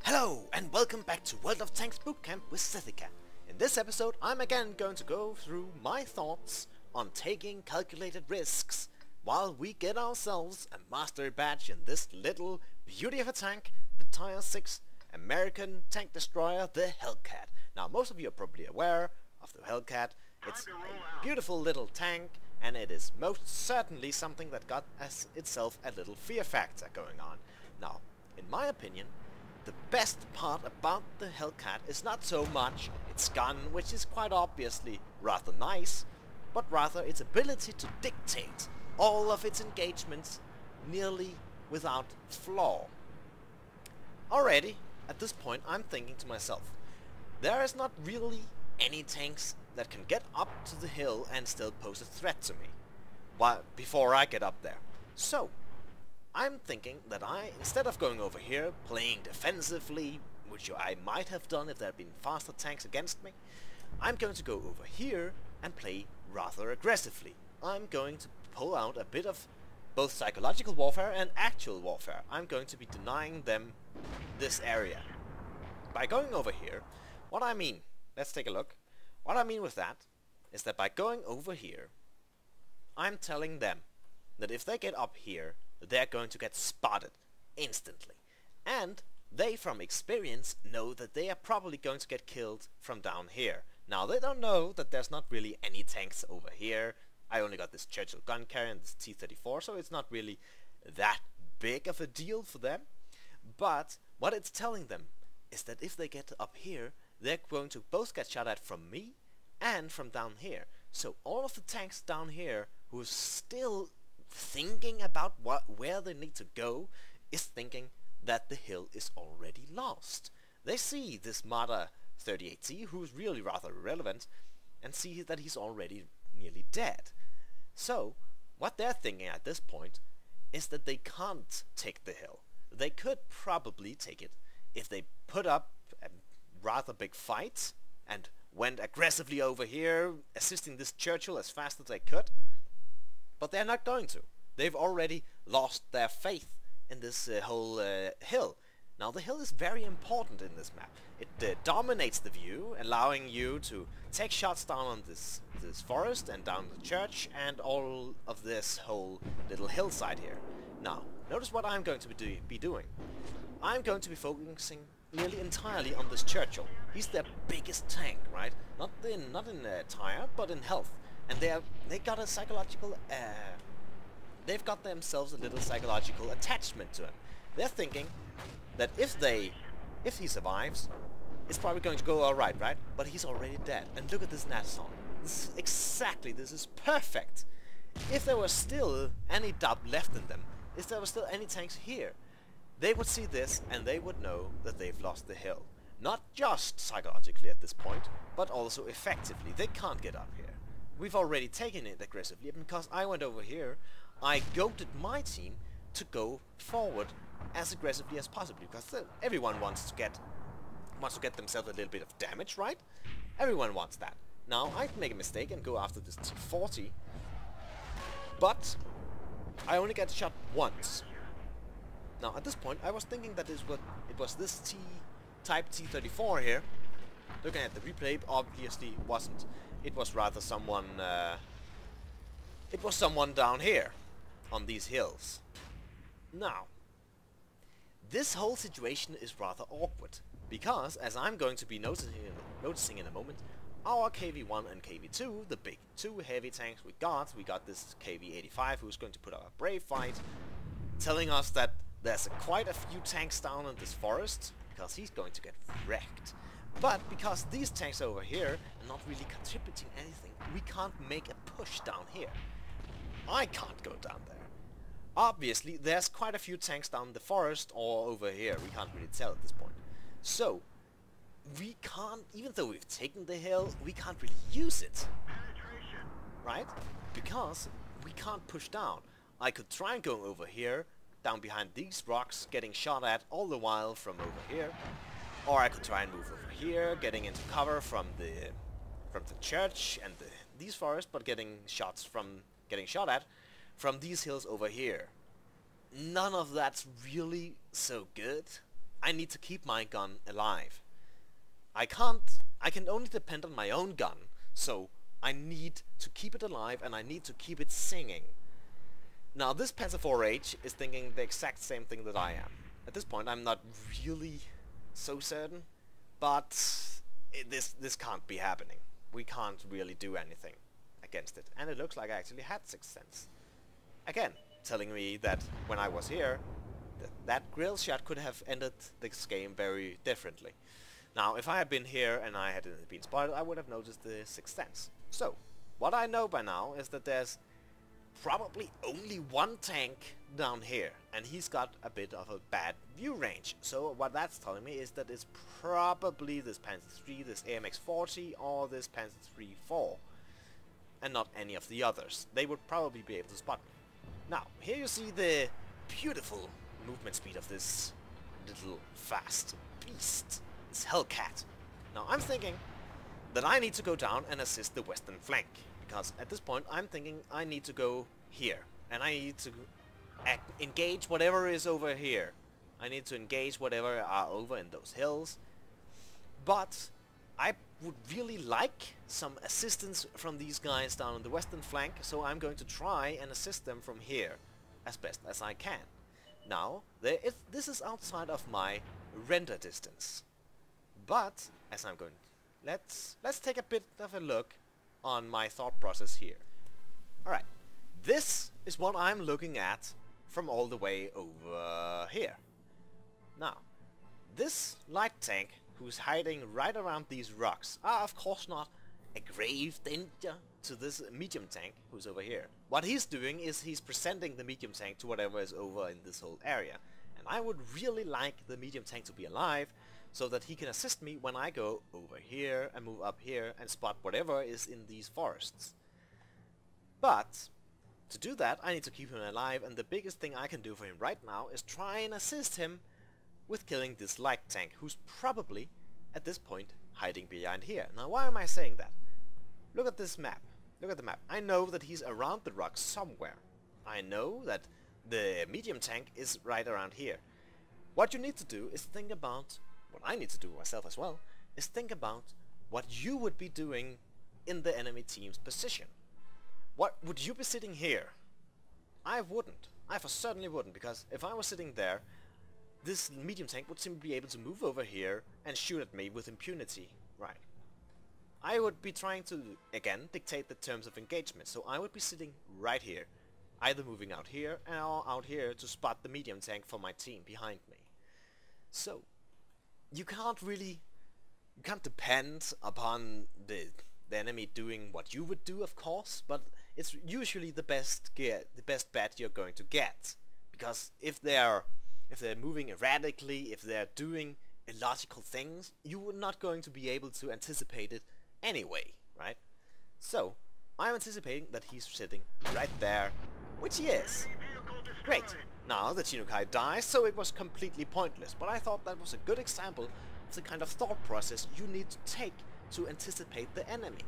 Hello and welcome back to World of Tanks Bootcamp with Zethika. In this episode I'm again going to go through my thoughts on taking calculated risks while we get ourselves a mastery badge in this little beauty of a tank, the Tier 6 American tank destroyer, the Hellcat. Now most of you are probably aware of the Hellcat. It's a beautiful little tank and it is most certainly something that got as itself a little fear factor going on. Now, in my opinion, the best part about the Hellcat is not so much its gun, which is quite obviously rather nice, but rather its ability to dictate all of its engagements nearly without flaw. Already, at this point, I'm thinking to myself, there is not really any tanks that can get up to the hill and still pose a threat to me before I get up there. So, I'm thinking that instead of going over here, playing defensively, which I might have done if there had been faster tanks against me, I'm going to go over here and play rather aggressively. I'm going to pull out a bit of both psychological warfare and actual warfare. I'm going to be denying them this area. By going over here, what I mean, let's take a look. What I mean with that is that by going over here, I'm telling them that if they get up here, they're going to get spotted instantly. And they, from experience, know that they are probably going to get killed from down here. Now, they don't know that there's not really any tanks over here. I only got this Churchill gun carrier and this T-34, so it's not really that big of a deal for them. But what it's telling them is that if they get up here, they're going to both get shot at from me and from down here. So all of the tanks down here who are still thinking about where they need to go is thinking that the hill is already lost. They see this Marder 38T, who's really rather irrelevant, and see that he's already nearly dead. So what they're thinking at this point is that they can't take the hill. They could probably take it if they put up a rather big fight and went aggressively over here, assisting this Churchill as fast as they could. But they're not going to. They've already lost their faith in this whole hill. Now the hill is very important in this map. It dominates the view, allowing you to take shots down on this forest and down the church and all of this whole little hillside here. Now, notice what I'm going to be doing. I'm going to be focusing nearly entirely on this Churchill. He's their biggest tank, right? Not in tire, but in health. And they got a psychological, they've got themselves a little psychological attachment to him. They're thinking that if he survives, it's probably going to go alright, right? But he's already dead. And look at this Natson. This is perfect. If there was still any dub left in them, if there were still any tanks here, they would see this and they would know that they've lost the hill. Not just psychologically at this point, but also effectively. They can't get up here. We've already taken it aggressively because I went over here. I goaded my team to go forward as aggressively as possible because everyone wants to get themselves a little bit of damage, right? Everyone wants that. Now I can make a mistake and go after this T40, but I only get shot once. Now at this point I was thinking that it was this Type T-34 here. Looking at the replay, obviously wasn't. It was rather someone. It was someone down here, on these hills. Now, this whole situation is rather awkward because, as I'm going to be noticing in a moment, our KV-1 and KV-2, the big two heavy tanks we got this KV-85 who's going to put up a brave fight, telling us that there's quite a few tanks down in this forest because he's going to get wrecked. But because these tanks over here are not really contributing anything, we can't make a push down here. I can't go down there. Obviously, there's quite a few tanks down the forest or over here. We can't really tell at this point. So, we can't, even though we've taken the hill, we can't really use it. Right? Because we can't push down. I could try and go over here, down behind these rocks, getting shot at all the while from over here. Or I could try and move over here, getting into cover from the church and these forests, but getting shot at from these hills over here. None of that's really so good. I need to keep my gun alive. I can only depend on my own gun, so I need to keep it alive and I need to keep it singing. Now this Panzer IV-H is thinking the exact same thing that I am. At this point I'm not really so certain, but this can't be happening. We can't really do anything against it, and it looks like I actually had Sixth Sense. Again, telling me that when I was here, that grill shot could have ended this game very differently. Now, if I had been here and I hadn't been spotted, I would have noticed the Sixth Sense. So, what I know by now is that there's probably only one tank down here, and he's got a bit of a bad view range. So what that's telling me is that it's probably this Panzer III, this AMX-40, or this Panzer III-4, and not any of the others. They would probably be able to spot me. Now, here you see the beautiful movement speed of this little fast beast, this Hellcat. Now I'm thinking that I need to go down and assist the western flank, because at this point I'm thinking I need to go here, and I need to engage whatever is over here. I need to engage whatever are over in those hills, but I would really like some assistance from these guys down on the western flank, so I'm going to try and assist them from here as best as I can. Now, this is outside of my render distance, but as I'm going, let's take a bit of a look on my thought process here. Alright, this is what I'm looking at from all the way over here. Now, this light tank who's hiding right around these rocks are of course not a grave danger to this medium tank who's over here. What he's doing is he's presenting the medium tank to whatever is over in this whole area. And I would really like the medium tank to be alive so that he can assist me when I go over here and move up here and spot whatever is in these forests. But to do that I need to keep him alive, and the biggest thing I can do for him right now is try and assist him with killing this light tank, who's probably at this point hiding behind here. Now why am I saying that? Look at this map. Look at the map. I know that he's around the rock somewhere. I know that the medium tank is right around here. What you need to do is think about, what I need to do myself as well, is think about what you would be doing in the enemy team's position. What would you be sitting here? I wouldn't. I for certainly wouldn't, because if I was sitting there, this medium tank would simply be able to move over here and shoot at me with impunity. Right. I would be trying to, again, dictate the terms of engagement, so I would be sitting right here, either moving out here or out here to spot the medium tank for my team behind me. So, you can't depend upon the enemy doing what you would do, of course, but it's usually the best bet you're going to get, because if they're moving erratically, if they're doing illogical things, you are not going to be able to anticipate it anyway, right? So, I'm anticipating that he's sitting right there, which he is. Great. Now the Chinokai dies, so it was completely pointless, but I thought that was a good example of the kind of thought process you need to take to anticipate the enemy.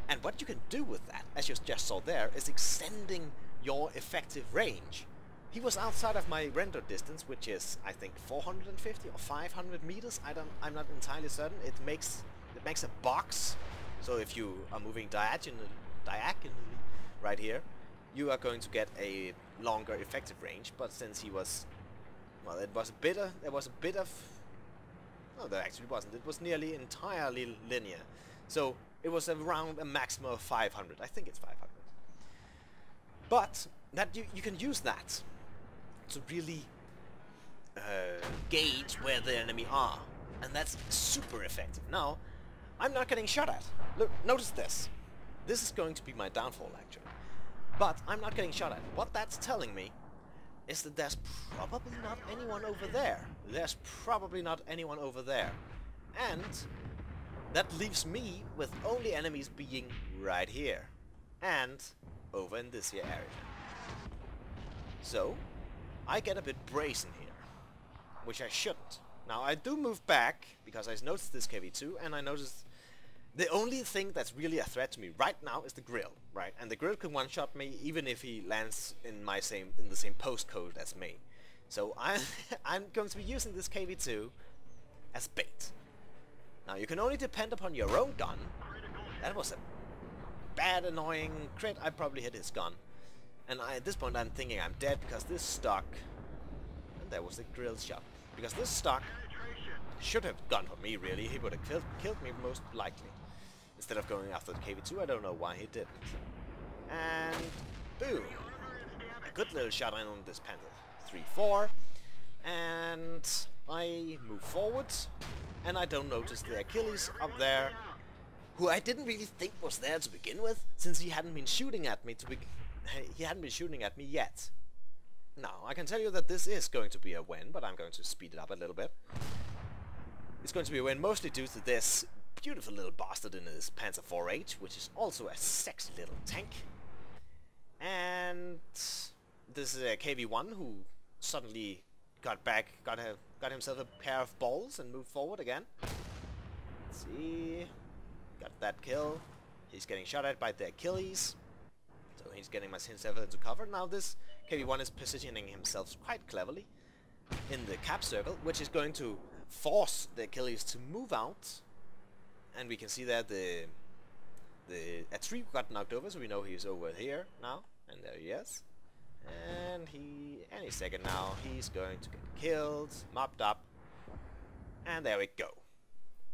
And what you can do with that, as you just saw there, is extending your effective range. He was outside of my render distance, which is, I think, 450 or 500 meters. I'm not entirely certain. It makes a box. So if you are moving diagonally right here, you are going to get a longer effective range. But since he was, well, there was a bit of. No, there actually wasn't. It was nearly entirely linear. So it was around a maximum of 500. I think it's 500. But that you can use that to really gauge where the enemy are, and that's super effective. Now, I'm not getting shot at. Look, notice this. This is going to be my downfall, actually. But I'm not getting shot at. What that's telling me is that there's probably not anyone over there. There's probably not anyone over there. And that leaves me with only enemies being right here. And over in this here area. So, I get a bit brazen here, which I shouldn't. Now I do move back because I noticed this KV2, and I noticed the only thing that's really a threat to me right now is the grill, right? And the grill can one-shot me even if he lands in the same postcode as me. So I'm going to be using this KV-2 as bait. Now you can only depend upon your own gun. That was a bad, annoying crit. I probably hit his gun. And at this point I'm thinking I'm dead because this stock... And there was a grill shot. Because this stock should have gone for me, really. He would have killed me most likely. Instead of going after the KV-2, I don't know why he didn't. And boom! A good little shot on this Panther. 3-4. And I move forward. And I don't notice the Achilles up there, who I didn't really think was there to begin with, since he hadn't been shooting at me yet. Now, I can tell you that this is going to be a win, but I'm going to speed it up a little bit. It's going to be a win mostly due to this beautiful little bastard in his Panzer 4H, which is also a sexy little tank. And this is a KV-1 who suddenly got himself a pair of balls and moved forward again. Let's see. Got that kill. He's getting shot at by the Achilles. So he's getting himself into cover. Now this KV-1 is positioning himself quite cleverly in the cap circle, which is going to force the Achilles to move out. And we can see that a tree got knocked over, so we know he's over here now. And there he is. And any second now, he's going to get killed, mopped up. And there we go.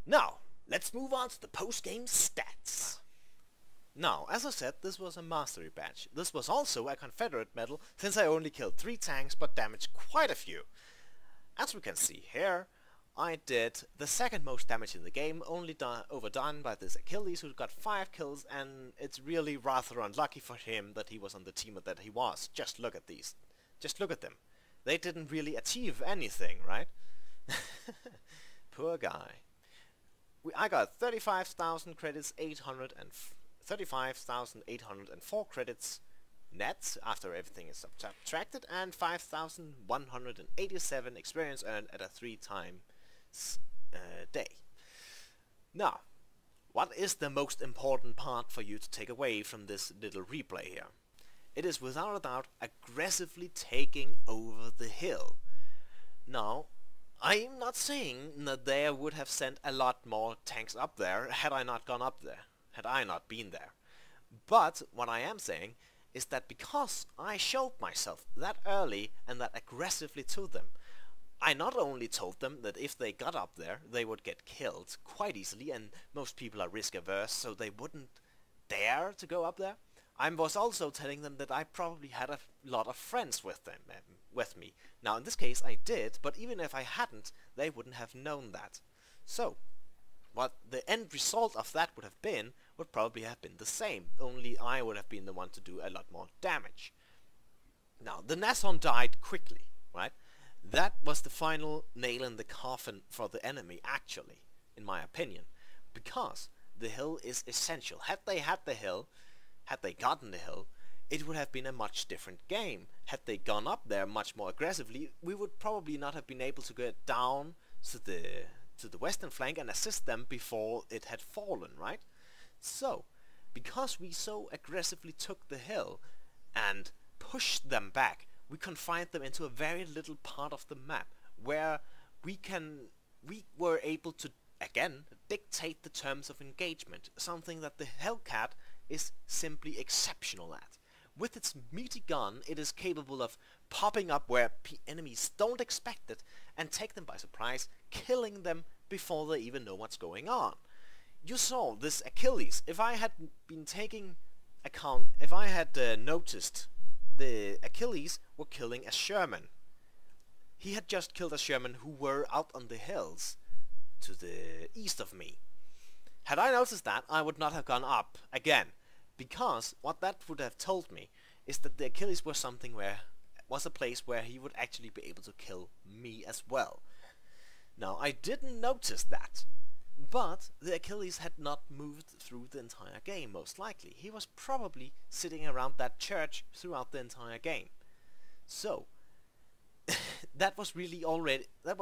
Now, let's move on to the post-game stats. Now, as I said, this was a mastery badge. This was also a Confederate medal, since I only killed 3 tanks but damaged quite a few. As we can see here, I did the second most damage in the game, only overdone by this Achilles, who got 5 kills, and it's really rather unlucky for him that he was on the team that he was. Just look at these. Just look at them. They didn't really achieve anything, right? Poor guy. I got 35,000 credits, 35,804 credits net after everything is subtracted, and 5,187 experience earned at a 3-time day. Now, what is the most important part for you to take away from this little replay here? It is without a doubt aggressively taking over the hill. Now, I'm not saying that they would have sent a lot more tanks up there had I not gone up there, had I not been there. But what I am saying is that because I showed myself that early and that aggressively to them, I not only told them that if they got up there, they would get killed quite easily, and most people are risk averse, so they wouldn't dare to go up there. I was also telling them that I probably had a lot of friends with me. Now in this case I did, but even if I hadn't, they wouldn't have known that. So, what the end result of that would have been would probably have been the same, only I would have been the one to do a lot more damage. Now, the Nason died quickly, right? That was the final nail in the coffin for the enemy, actually, in my opinion, because the hill is essential. Had they had the hill, had they gotten the hill, it would have been a much different game. Had they gone up there much more aggressively, we would probably not have been able to get down to the western flank and assist them before it had fallen, right? So, because we so aggressively took the hill and pushed them back, we confined them into a very little part of the map where we were able to, again, dictate the terms of engagement, something that the Hellcat is simply exceptional at. With its meaty gun, it is capable of popping up where enemies don't expect it and take them by surprise, killing them before they even know what's going on. You saw this Achilles. If I had been taking account, if I had noticed the Achilles were killing a Sherman. He had just killed a Sherman who were out on the hills to the east of me. Had I noticed that, I would not have gone up again, because what that would have told me is that the Achilles was a place where he would actually be able to kill me as well. Now, I didn't notice that, but the Achilles had not moved through the entire game, most likely. He was probably sitting around that church throughout the entire game. So, that was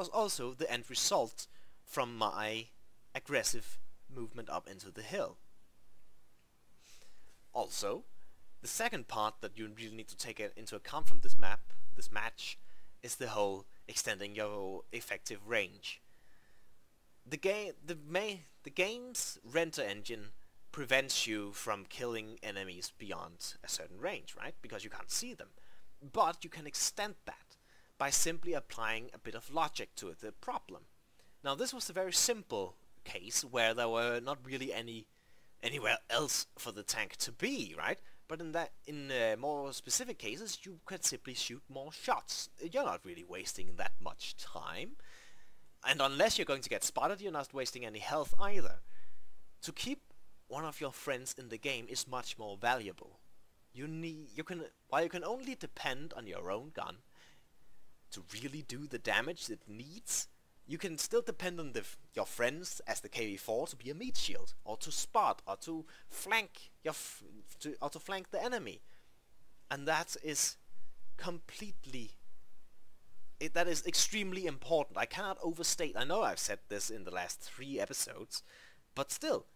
also the end result from my aggressive movement up into the hill. Also, the second part that you really need to take into account from this match, is the whole extending your effective range. The game's render engine prevents you from killing enemies beyond a certain range, right? Because you can't see them. But you can extend that by simply applying a bit of logic to the problem. Now this was a very simple case where there were not really anywhere else for the tank to be, right? But in more specific cases, you can simply shoot more shots. You're not really wasting that much time. And unless you're going to get spotted, you're not wasting any health either. To keep one of your friends in the game is much more valuable. While you can only depend on your own gun to really do the damage it needs, you can still depend on your friends as the KV-4 to be a meat shield, or to spot, or to flank flank the enemy, and that is that is extremely important. I cannot overstate. I know I've said this in the last 3 episodes, but still,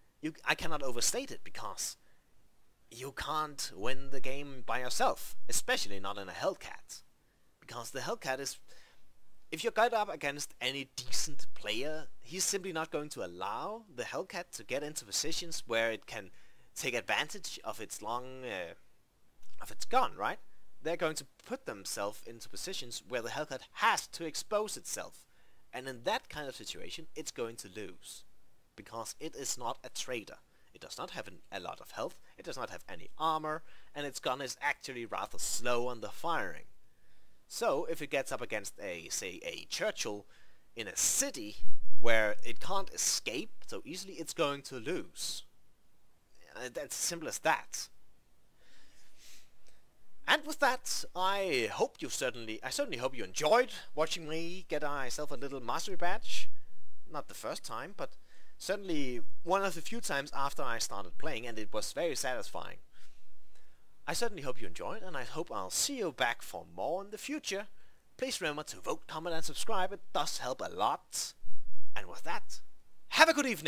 I cannot overstate it, because you can't win the game by yourself, especially not in a Hellcat, because the Hellcat is, if you're going up against any decent player, he's simply not going to allow the Hellcat to get into positions where it can take advantage of its of its gun, right? They're going to put themselves into positions where the Hellcat has to expose itself. And in that kind of situation, it's going to lose. Because it is not a trader. It does not have a lot of health, it does not have any armor, and its gun is actually rather slow on the firing. So, if it gets up against say a Churchill in a city where it can't escape so easily, it's going to lose. That's as simple as that. And with that, I certainly hope you enjoyed watching me get myself a little mastery badge. Not the first time, but certainly one of the few times after I started playing, and it was very satisfying. I certainly hope you enjoyed, and I hope I'll see you back for more in the future. Please remember to vote, comment and subscribe, it does help a lot. And with that, have a good evening!